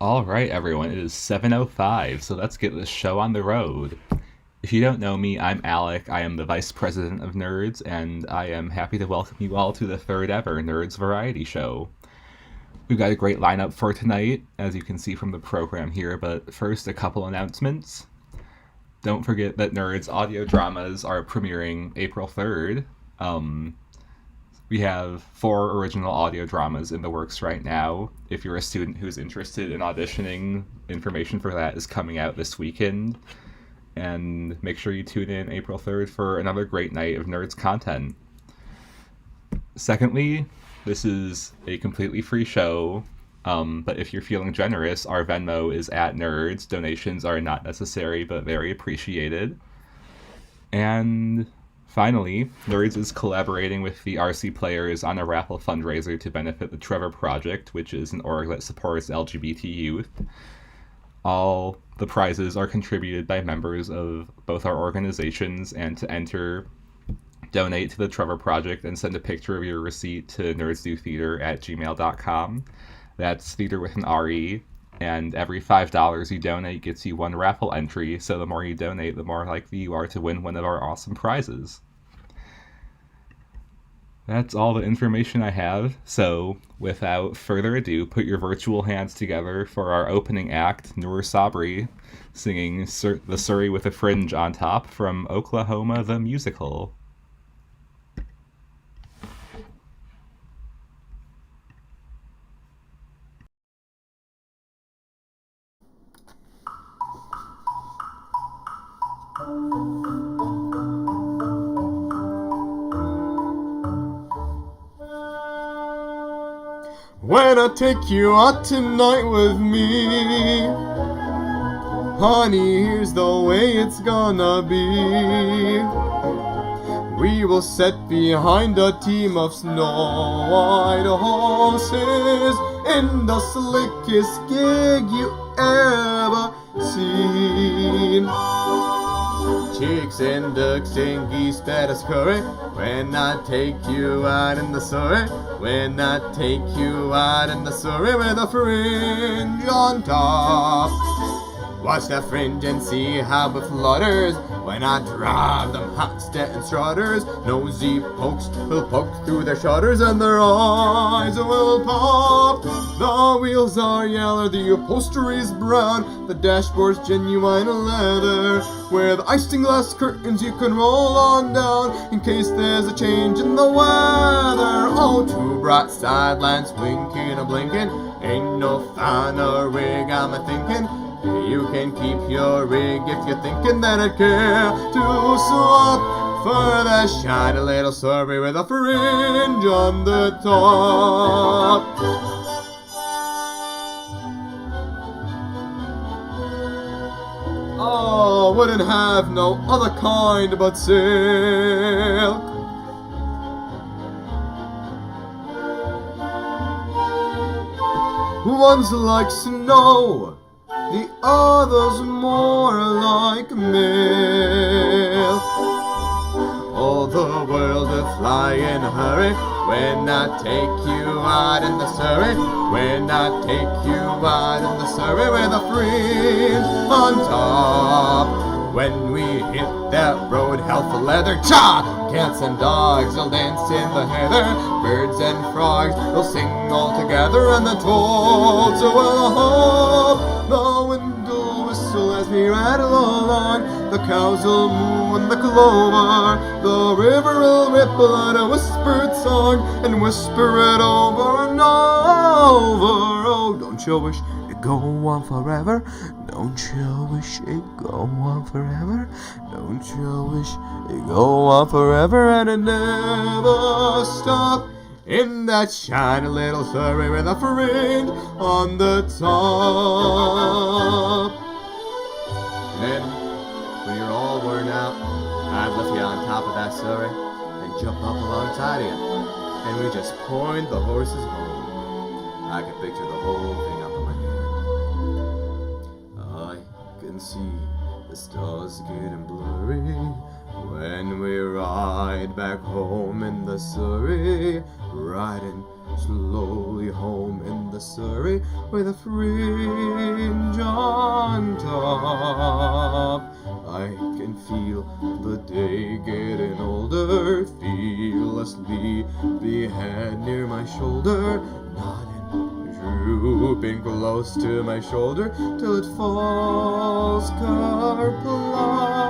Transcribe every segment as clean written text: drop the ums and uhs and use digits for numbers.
All right, everyone, it is 7:05, so let's get this show on the road. If you don't know me, I'm Alec. I am the Vice President of Nerds, and I am happy to welcome you all to the third ever Nerds Variety Show. We've got a great lineup for tonight, as you can see from the program here, but first, a couple announcements. Don't forget that Nerds audio dramas are premiering April 3rd. We have 4 original audio dramas in the works right now. If you're a student who's interested in auditioning, information for that is coming out this weekend. And make sure you tune in April 3rd for another great night of Nerds content. Secondly, this is a completely free show, but if you're feeling generous, our Venmo is at Nerds. Donations are not necessary, but very appreciated. And finally, Nerds is collaborating with the RC Players on a raffle fundraiser to benefit the Trevor Project, which is an org that supports LGBT youth. All the prizes are contributed by members of both our organizations, and to enter, donate to the Trevor Project and send a picture of your receipt to nerdsdotheater@gmail.com. That's theater with an R-E. And every $5 you donate gets you 1 raffle entry, so the more you donate, the more likely you are to win one of our awesome prizes. That's all the information I have, so without further ado, put your virtual hands together for our opening act, Noor Sabri, singing The Surrey with a Fringe on Top from Oklahoma the Musical. When I take you out tonight with me, honey, here's the way it's gonna be. We will sit behind a team of snow white horses in the slickest gig you ever seen. Chicks and ducks and geese better scurry when I take you out in the Surrey. When I take you out in the Surrey with a fringe on top. Watch that fringe and see how it flutters when I drive them hot Stetson strutters. Nosy pokes will poke through their shutters and their eyes will pop. The wheels are yellow, the upholstery's brown, the dashboard's genuine leather, with isinglass curtains you can roll on down in case there's a change in the weather. Oh, 2 bright side lamps winking and blinking, ain't no finer rig I'm a-thinking. You can keep your rig if you're thinking that I'd care to swap for that shiny little Surrey with a fringe on the top. Oh, wouldn't have no other kind but silk. One's like snow, the other's more like milk. All the world will fly in a hurry when I take you out in the Surrey. When I take you out in the Surrey with a fringe on top. When we hit that road, hell for leather, cha! Cats and dogs will dance in the heather. Birds and frogs will sing all together, and the toads will hop. The wind will whistle as we rattle along. The cows will moo in the clover. The river will ripple out a whispered song and whisper it over and over. Oh, don't you wish it go on forever? Don't you wish it go on forever? Don't you wish it go on forever and it never stop? In that shiny little Surrey with a fringe on the top. And then, when you're all worn out, I'd lift you on top of that Surrey and jump up alongside of you. And we just point the horses home. I can picture the whole thing up in my head. I can see the stars getting blurry when we ride back home in the Surrey, riding slowly home in the surrey with a fringe on top. I can feel the day getting older, feel a sleepy hand near my shoulder, nodding, drooping close to my shoulder till it falls kerplop.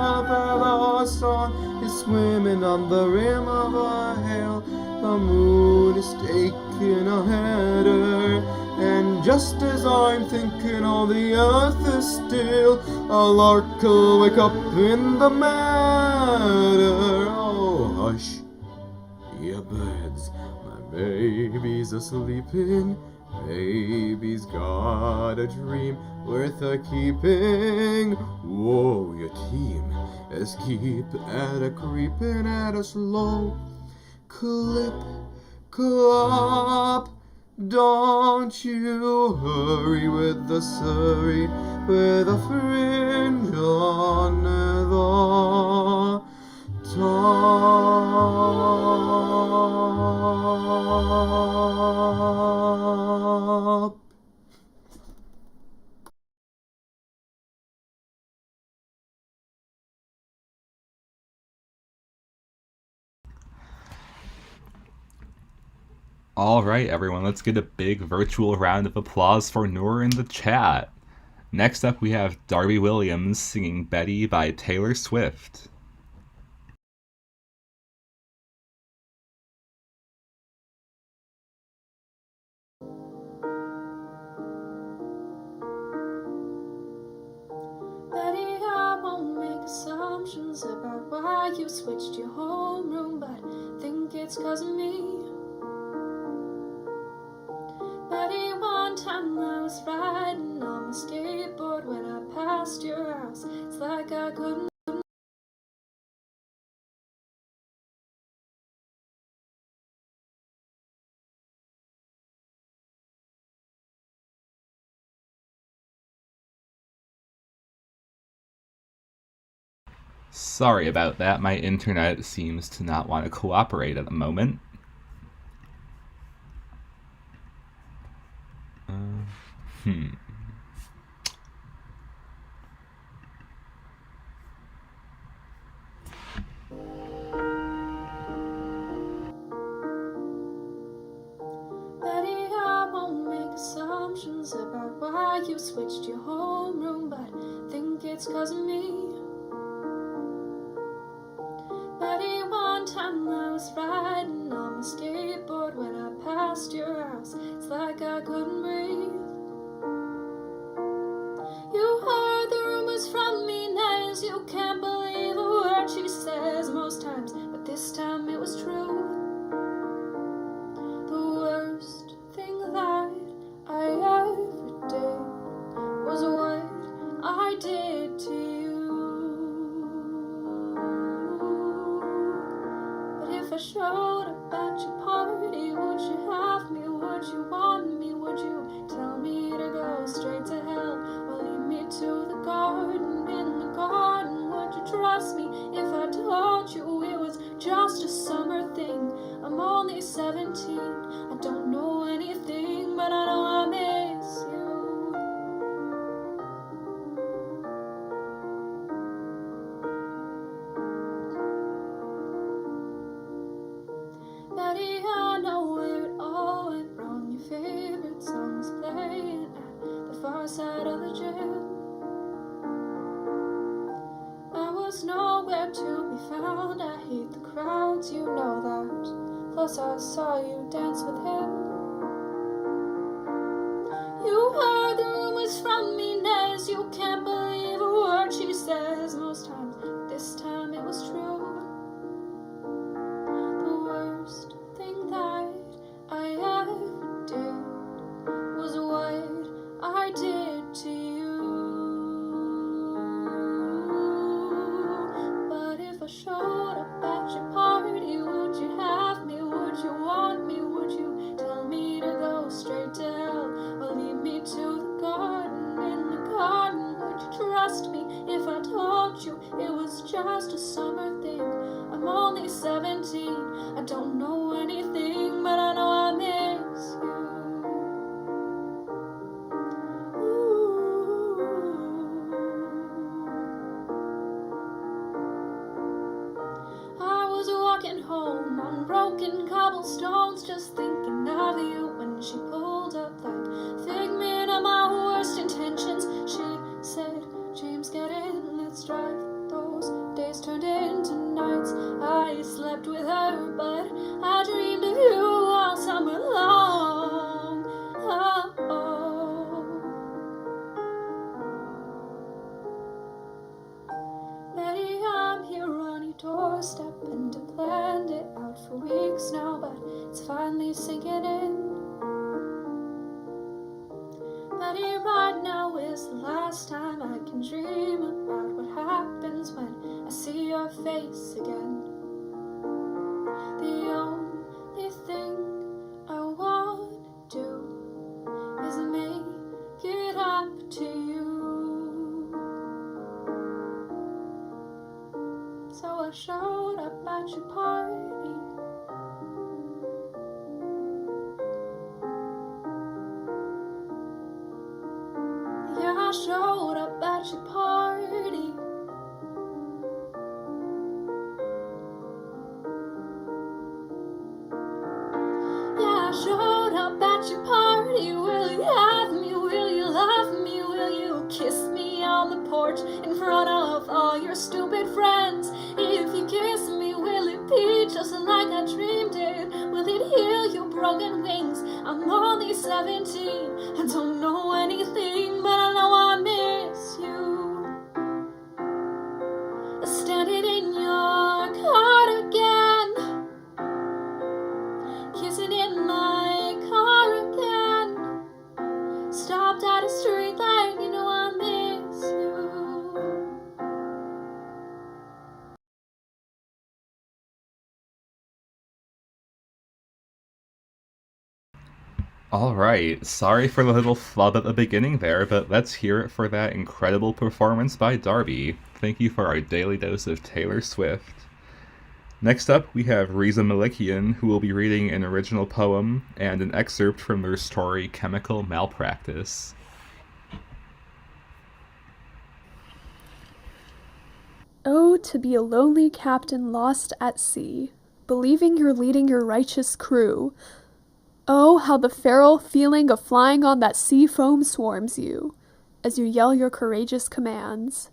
The sun is swimming on the rim of a hill, the moon is taking a header, and just as I'm thinking all the earth is still, a lark will wake up in the meadow. Oh, hush, ye birds, my baby's a-sleeping. Baby's got a dream worth a keeping. Whoa, your team is keep at a creeping at a slow clip clop. Don't you hurry with the surrey with a fringe on the top. All right, everyone, let's get a big virtual round of applause for Noor in the chat. Next up, we have Darby Williams singing Betty by Taylor Swift. Betty, I won't make assumptions about why you switched your homeroom, but think it's 'cause of me. Betty, one time I was riding on the skateboard when I passed your house. It's like I couldn't. Sorry about that, my internet seems to not want to cooperate at the moment. Betty, I won't make assumptions about why you switched your homeroom, but think it's 'cause of me. Betty, one time I was riding on the skateboard when I passed your house. It's like I couldn't breathe. You heard the rumors from Inez. You can't believe a word she says most times, but this time it was true. The worst thing that I ever did was what I did to you. But if I showed up at your party, would you have me? Would you want me? Would you tell me to go straight to hell or lead me to the garden? In the garden, would you trust me if I told you it was just a summer thing? I'm only 17, I don't know anything, but I know I miss you. Betty, I know where it all went wrong. Your favorite song was playing at the far side of the gym. I was nowhere to be found. I hate the crowds, you know that. Plus I saw you dance with him. You heard the rumors from Inez. You can't believe a word she says most times, but this time it was true. The worst thing that I ever did was what I did to you. But if I showed up at your party, would you have me? Would you want me? Would you tell me to go straight to hell or lead me to the garden? In the garden, would you trust me if I told you home on broken cobblestones, just thinking of you when she pulled up like figment of my worst intentions. She said, James, get in, let's drive. Those days turned into nights. I slept with her, but I dreamed of you all summer long. Oh, oh. Betty, I'm here on your doorstep, and I planned it out for weeks now, but it's finally sinking in. Betty, right now is the last time I can dream about what happens when I see your face again. The only thing I want to do is make it up to you. So I showed up at your party. Yeah, I showed up at your party. Yeah, I showed up at your party. Will you have me? Will you love me? Will you kiss me on the porch in front of all your stupid friends? If you kiss me, will it be just like I dreamed it? Will it heal your broken wings? I'm only 17, I don't know anything, but I know I miss you. Standing in your cardigan, kissing in my car again. Stopped at a street light, you know I miss you. Alright, sorry for the little flub at the beginning there, but let's hear it for that incredible performance by Darby. Thank you for our daily dose of Taylor Swift. Next up, we have Riza Malikian, who will be reading an original poem and an excerpt from their story Chemical Malpractice. Oh, to be a lonely captain lost at sea, believing you're leading your righteous crew. Oh, how the feral feeling of flying on that sea foam swarms you, as you yell your courageous commands.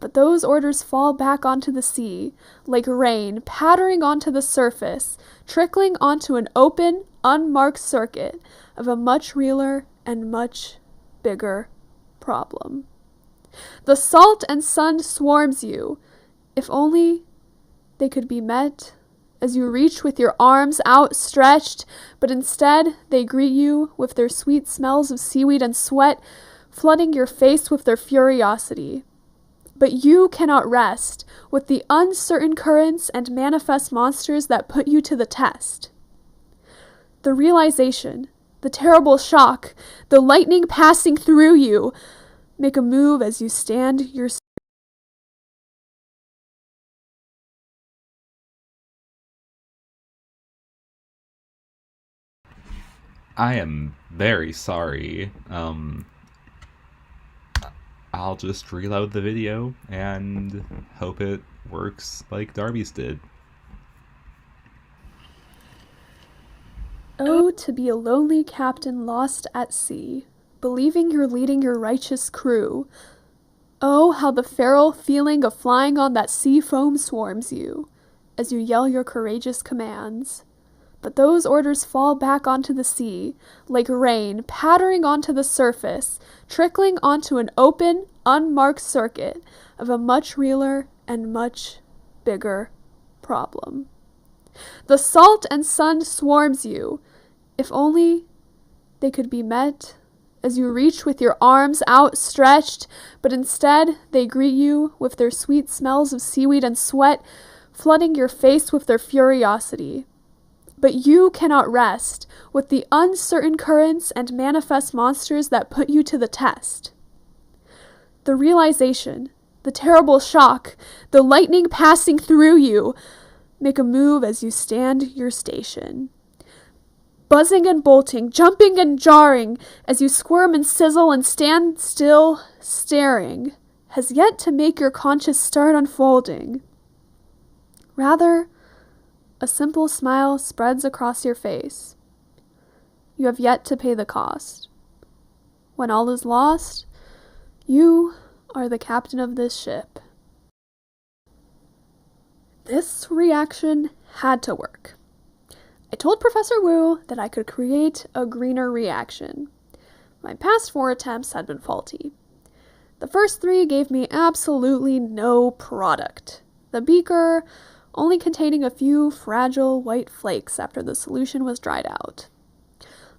But those orders fall back onto the sea, like rain pattering onto the surface, trickling onto an open, unmarked circuit of a much realer and much bigger problem. The salt and sun swarms you, if only they could be met as you reach with your arms outstretched, but instead they greet you with their sweet smells of seaweed and sweat, flooding your face with their furiosity. But you cannot rest with the uncertain currents and manifest monsters that put you to the test. The realization, the terrible shock, the lightning passing through you, make a move as you stand your I am very sorry. I'll just reload the video and hope it works like Darby's did. Oh, to be a lonely captain lost at sea, believing you're leading your righteous crew. Oh, how the feral feeling of flying on that sea foam swarms you, as you yell your courageous commands. But those orders fall back onto the sea, like rain pattering onto the surface, trickling onto an open, unmarked circuit of a much realer and much bigger problem. The salt and sun swarms you, if only they could be met as you reach with your arms outstretched, but instead they greet you with their sweet smells of seaweed and sweat, flooding your face with their furiosity. But you cannot rest with the uncertain currents and manifest monsters that put you to the test. The realization, the terrible shock, the lightning passing through you, make a move as you stand your station. Buzzing and bolting, jumping and jarring, as you squirm and sizzle and stand still, staring, has yet to make your conscious start unfolding. Rather, A simple smile spreads across your face. You have yet to pay the cost. When all is lost, you are the captain of this ship. This reaction had to work. I told Professor Wu that I could create a greener reaction. My past 4 attempts had been faulty. The first 3 gave me absolutely no product. The beaker only containing a few fragile white flakes after the solution was dried out.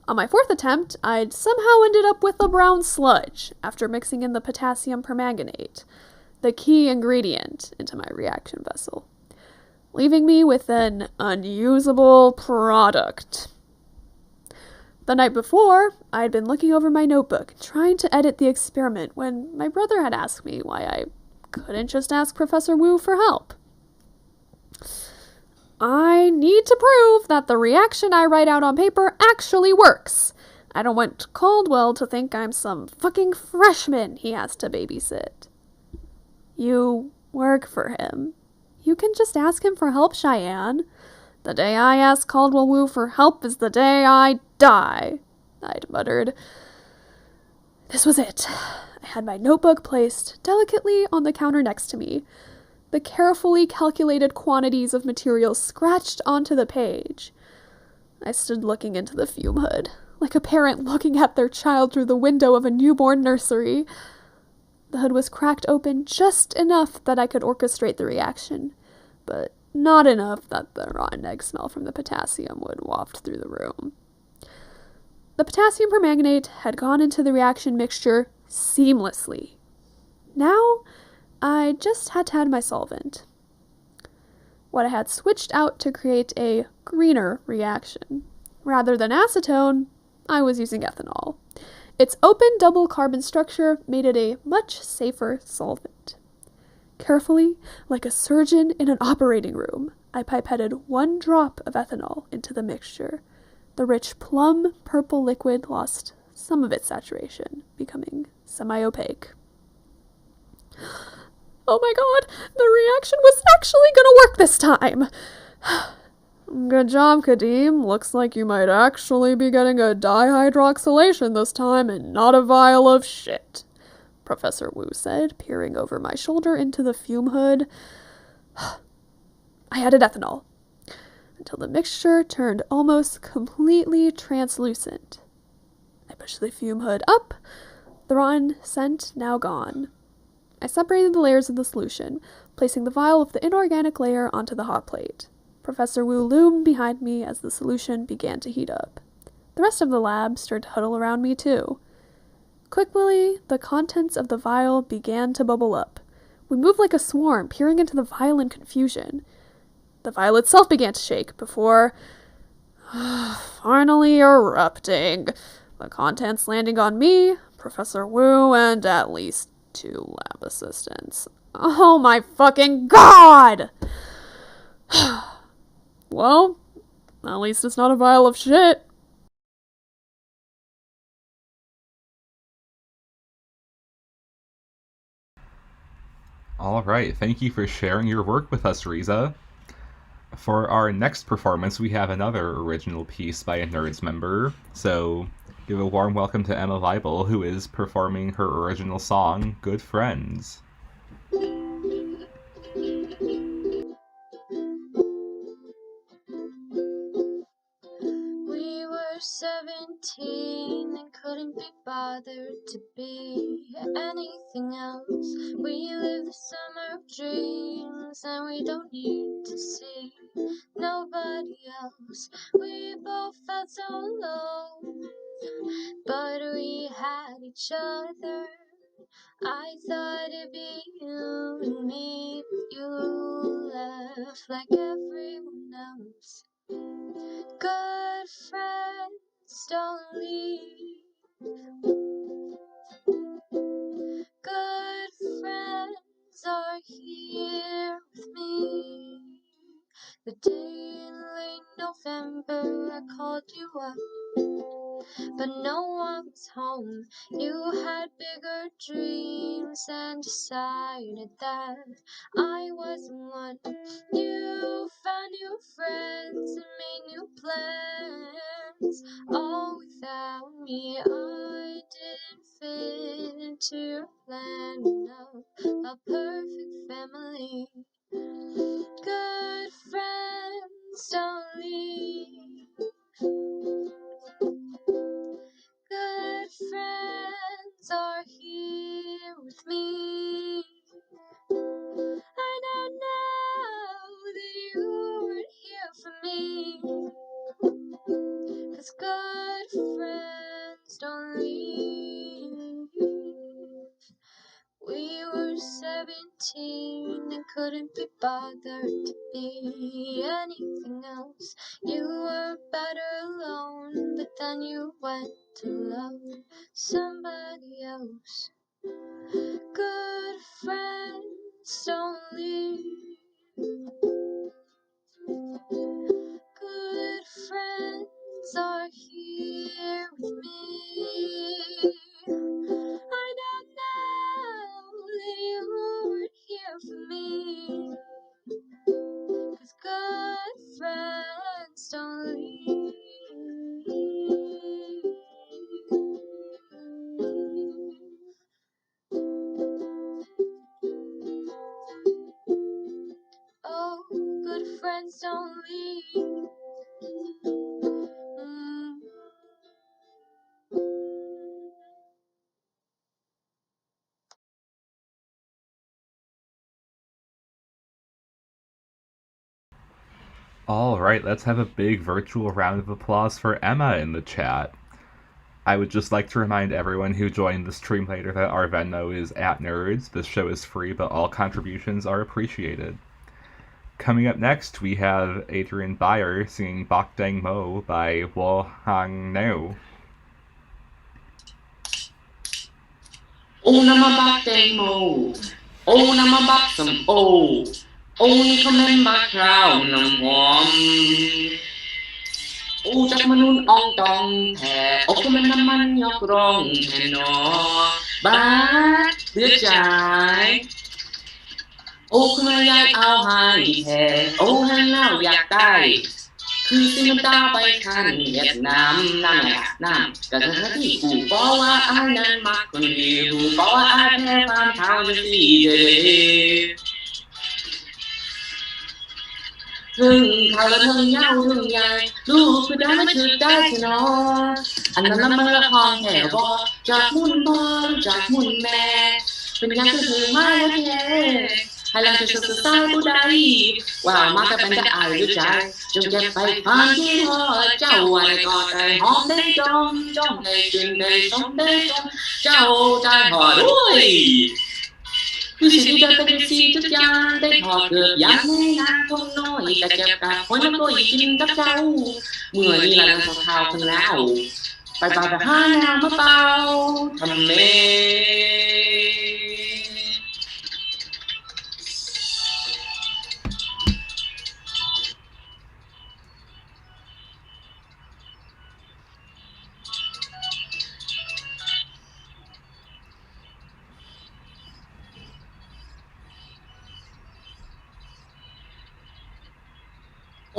On my 4th attempt, I'd somehow ended up with a brown sludge after mixing in the potassium permanganate, the key ingredient, into my reaction vessel, leaving me with an unusable product. The night before, I had been looking over my notebook, trying to edit the experiment, when my brother had asked me why I couldn't just ask Professor Wu for help. I need to prove that the reaction I write out on paper actually works. I don't want Caldwell to think I'm some fucking freshman he has to babysit. You work for him. You can just ask him for help, Cheyenne. The day I ask Caldwell Wu for help is the day I die, I'd muttered. This was it. I had my notebook placed delicately on the counter next to me, the carefully calculated quantities of material scratched onto the page. I stood looking into the fume hood, like a parent looking at their child through the window of a newborn nursery. The hood was cracked open just enough that I could orchestrate the reaction, but not enough that the rotten egg smell from the potassium would waft through the room. The potassium permanganate had gone into the reaction mixture seamlessly. Now, I just had to add my solvent. What I had switched out to create a greener reaction. Rather than acetone, I was using ethanol. Its open double carbon structure made it a much safer solvent. Carefully, like a surgeon in an operating room, I pipetted 1 drop of ethanol into the mixture. The rich plum purple liquid lost some of its saturation, becoming semi-opaque. Oh my god, the reaction was actually gonna work this time! Good job, Kadeem. Looks like you might actually be getting a dihydroxylation this time and not a vial of shit, Professor Wu said, peering over my shoulder into the fume hood. I added ethanol until the mixture turned almost completely translucent. I pushed the fume hood up, the rotten scent now gone. I separated the layers of the solution, placing the vial of the inorganic layer onto the hot plate. Professor Wu loomed behind me as the solution began to heat up. The rest of the lab started to huddle around me too. Quickly, the contents of the vial began to bubble up. We moved like a swarm, peering into the vial in confusion. The vial itself began to shake before finally erupting, the contents landing on me, Professor Wu, and at least 2 lab assistants. Oh my fucking god! Well, at least it's not a vial of shit. All right, thank you for sharing your work with us, Riza. For our next performance, we have another original piece by a NERDS member, so give a warm welcome to Emma Weibel, who is performing her original song, Good Friends. We were 17 and couldn't be bothered to be anything else. We live the summer of dreams and we don't need to see nobody else. We both felt so alone, but we had each other. I thought it'd be you and me, but you left like everyone else. Good friends don't leave. Good friends are here with me. The day in late November I called you up, but no one was home. You had bigger dreams and decided that I wasn't one. You found new friends and made new plans. All without me, I didn't fit into your plan of a perfect family. Good friends don't leave. Good friends are here with me. I don't know that you weren't here for me. 'Cause good friends don't leave. We were 17 and couldn't be bothered to be anything else. You were better alone, but then you went to love somebody else. Good friends don't leave. Good friends are here with me. I don't know that you weren't here for me. 'Cause good friends don't leave. Oh, good friends don't leave. All right, let's have a big virtual round of applause for Emma in the chat. I would just like to remind everyone who joined the stream later that our Venmo is @nerds. This show is free, but all contributions are appreciated. Coming up next, we have Adrian Beyer singing Bok Dang Mo by Wo Hang Neo. โอ้น้ำมาบักแตงโมโอ้น้ำมาบักสมโอโอ้นี่เขาแม่นบักคราวน้ำหอมโอ้จักมนุนอองตองแท้โอ้ก็แม่นน้ำมันยกร้องแท้นอบาดเดือดใจโอ้คุณยายเอาให้แท้โอ้ให้เล่าอยากได้คือสิน้ำตาไปคันเวียดนามนั่นแหละนั่นก็คือที่กูบอกว่าอายนั้นมักคนเดียวบอกว่าอายแพ้ความเท่าจะสีเด้ถึงเขาและถึงเย้าถึงยายลูกคือได้ไม่ถึงได้ใช่เนาะอันนั้นมันละครแถวบอจากมุ่นบอจากมุ่นแม่เป็นยังคือถึงมาแล้วแท้ให้เราจะศึกษาผู้ใดว่ามาก็เป็นจะอายหรือใจจงเก็บไปฟังที่หอเจ้าอะไรก็ได้หอมได้จมจมได้จึงได้ชมได้จมเจ้าใจหอด้วยคือสิ่งที่จะเป็นสิ่งทุกอย่างได้หอเกือบอย่างในนางคงน้อยแต่เจ็บกับคนนั้นก็ยิ่งกับเจ้าเมื่อนี้เราจะข่าวกันแล้วไปหาแนวมาเป่าทำเม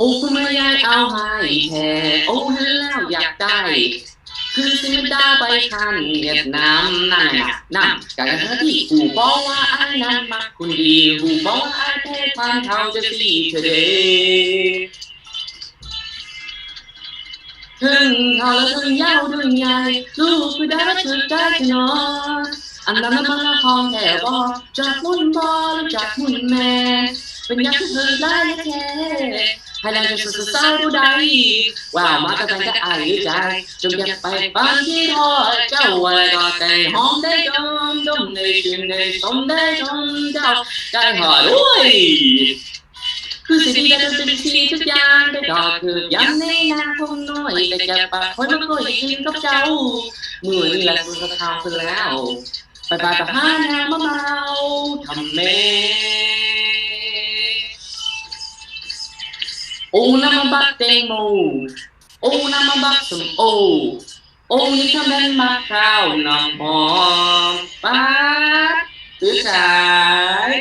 โอ้คุณแม่ยายเอาให้แท้โอ้ให้แล้วอยากได้คือสิมันดาไปคันเวียดนามนั่นแหละนั่นก็คือที่กูบอกว่าอายนั้นมักคนดีกูบอกว่าอายแพ้ความเท่าจะสีเธอเด้ถึงเขาและถึงเย้าถึงยายลูกคือได้มาถึงได้เนาะอันนั้นมันละครแถวบอจากมุ่นบอจากมุ่นแม่เป็นยังคือเธอได้แท้ให้เราจะศึกษาผู้ใดว่ามาก็เป็นจะอายหรือใจจงเก็บไปฟังที่หอเจ้าอะไรก็แต่หอมได้ดมดมได้ชื่นได้ชมได้ชมเจ้าใจหอด้วยคือสิ่งที่จะเป็นสิ่งทุกอย่างได้ก็คือยังในนาคงน้อยแต่จะปะคนมันก็ยิ่งกับเจ้าเมื่อนี้เราสุดท้ายคือแล้วไปหาแนวมาเมาทำเมโอ้น้ำมาบักแตงโมโอ้น้ำมาบักสมโอโอ้นี่เขาแม่นมะพร้าวน้ำหอมป๊าดตื้อสาย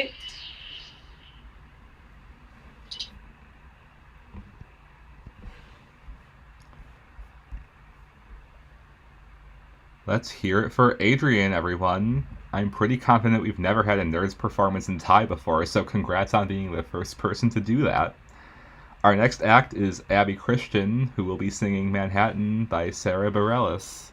Let's hear it for Adrian, everyone. I'm pretty confident we've never had a Nerds performance in Thai before, so congrats on being the first person to do that. Our next act is Abby Christian, who will be singing Manhattan by Sarah Bareilles.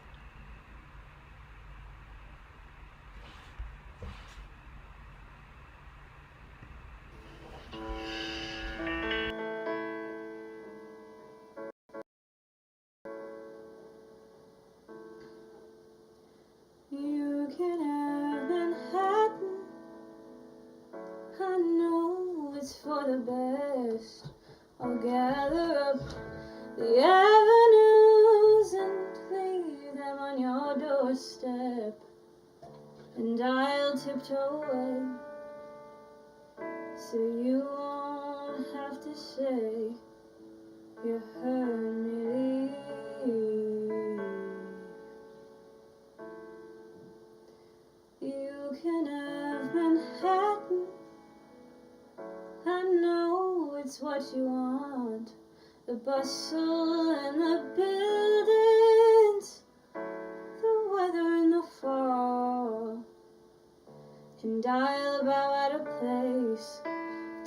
You can have Manhattan. I know it's for the best. I'll gather up the avenues and leave them on your doorstep. And I'll tiptoe away, so you won't have to say you heard me leave. You can have Manhattan. I know it's what you want. The bustle and the buildings, the weather in the fall. And I'll bow out of place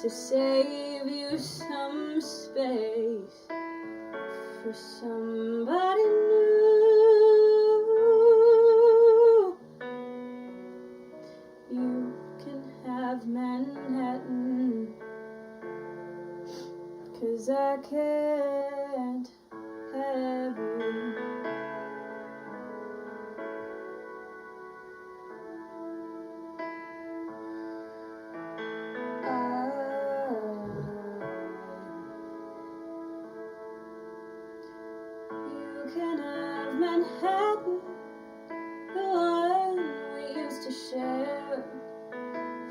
to save you some space for somebody new. You can have Manhattan, 'cause I can't have you. You can have Manhattan, the one we used to share,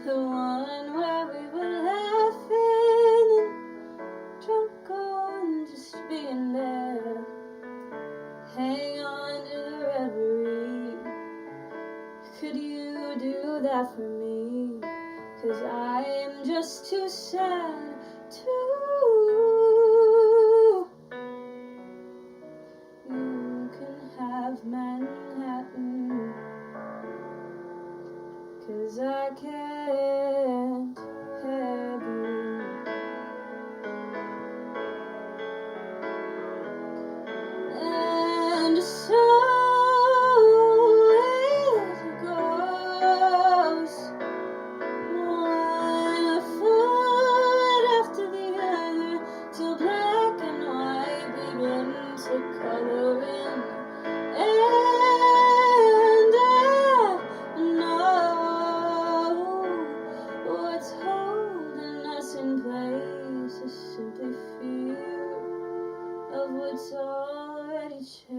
the one where we were laughing and drunk on just being there. Hang on to the reverie. Could you do that for me? 'Cause I am just too sad to. You can have Manhattan, 'cause I can't have you. And so it goes, one foot after the other, till black and white begin to color in. And I know what's holding us in place is simply fear of what's already changed.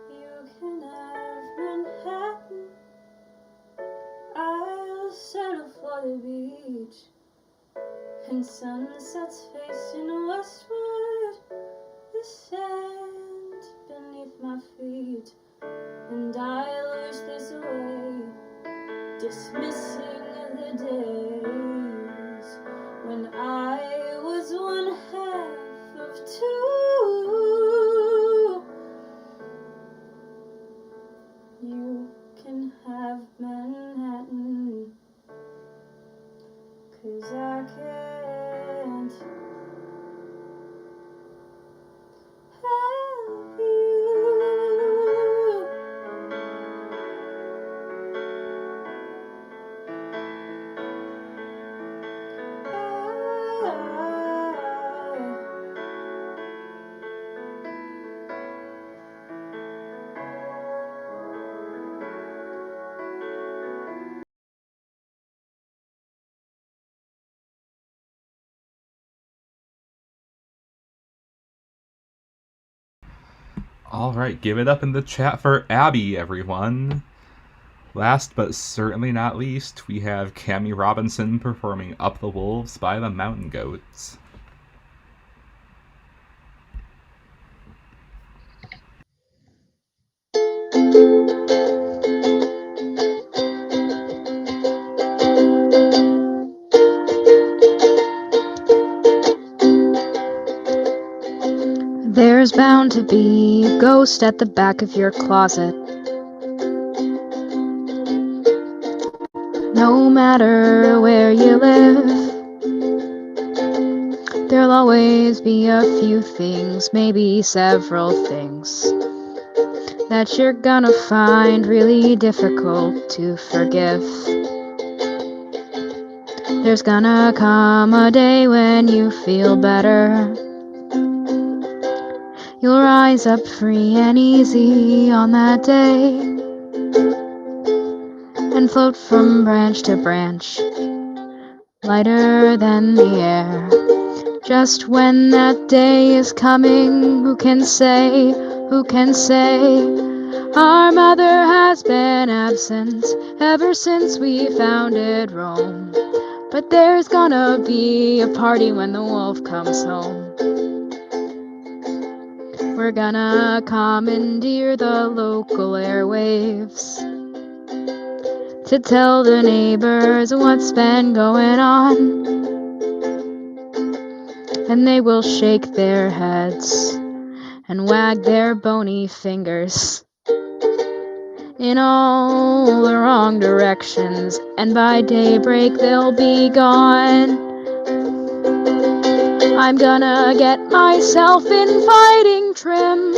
You can have Manhattan. I'll settle for the beach and sunsets facing westward, the sand beneath my feet. And I'll wish this away, dismissing the days when I was one half of two. You can have Manhattan, 'cause I can't have you. Alright, give it up in the chat for Abby, everyone. Last but certainly not least, we have Cammie Robinson performing Up the Wolves by the Mountain Goats. There's bound to be a ghost at the back of your closet. No matter where you live, there'll always be a few things, maybe several things, that you're gonna find really difficult to forgive. There's gonna come a day when you feel better. You'll rise up free and easy on that day, and float from branch to branch, lighter than the air. Just when that day is coming, who can say, who can say? Our mother has been absent ever since we founded Rome. But there's gonna be a party when the wolf comes home. We're gonna commandeer the local airwaves to tell the neighbors what's been going on. And they will shake their heads and wag their bony fingers in all the wrong directions, and by daybreak they'll be gone. I'm gonna get myself in fighting trim,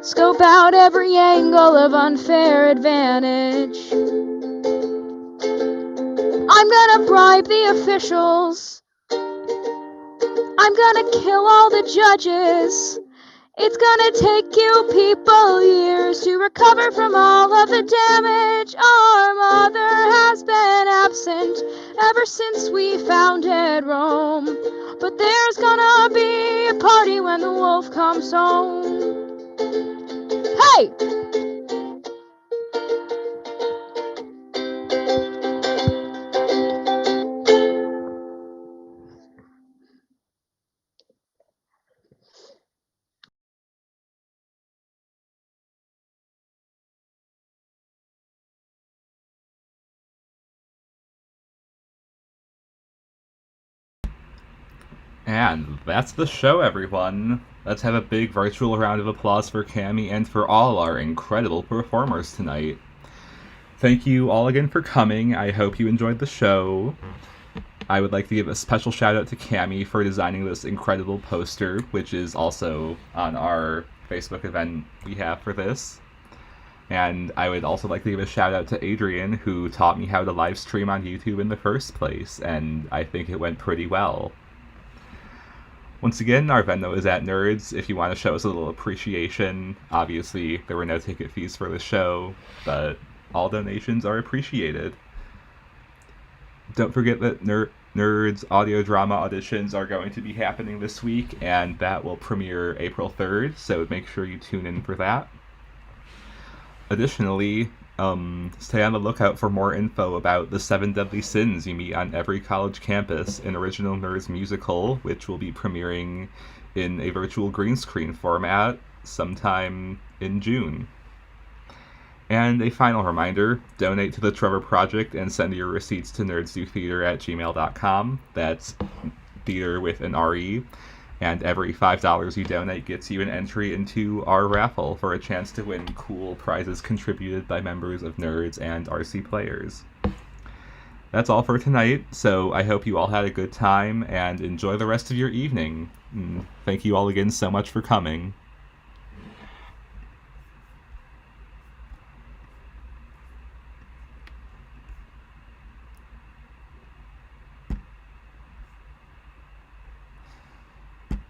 scope out every angle of unfair advantage. I'm gonna bribe the officials, I'm gonna kill all the judges. It's gonna take you people years to recover from all of the damage. Our mother has been absent ever since we founded Rome. But there's gonna be a party when the wolf comes home. Hey! And that's the show, everyone. Let's have a big virtual round of applause for Cami and for all our incredible performers tonight. Thank you all again for coming. I hope you enjoyed the show. I would like to give a special shout out to Cami for designing this incredible poster, which is also on our Facebook event we have for this. And I would also like to give a shout out to Adrian, who taught me how to live stream on YouTube in the first place, and I think it went pretty well. Once again, our Venmo is at NERDS if you want to show us a little appreciation. Obviously, there were no ticket fees for the show, but all donations are appreciated. Don't forget that NERDS audio drama auditions are going to be happening this week, and that will premiere April 3rd, so make sure you tune in for that. Additionally, stay on the lookout for more info about the 7 Deadly Sins you meet on every college campus, an original NERDS musical, which will be premiering in a virtual green screen format sometime in June. And a final reminder, donate to the Trevor Project and send your receipts to nerdsdotheater@gmail.com. That's theater with an R-E. And every $5 you donate gets you an entry into our raffle for a chance to win cool prizes contributed by members of NERDS and RC players. That's all for tonight, so I hope you all had a good time and enjoy the rest of your evening. Thank you all again so much for coming.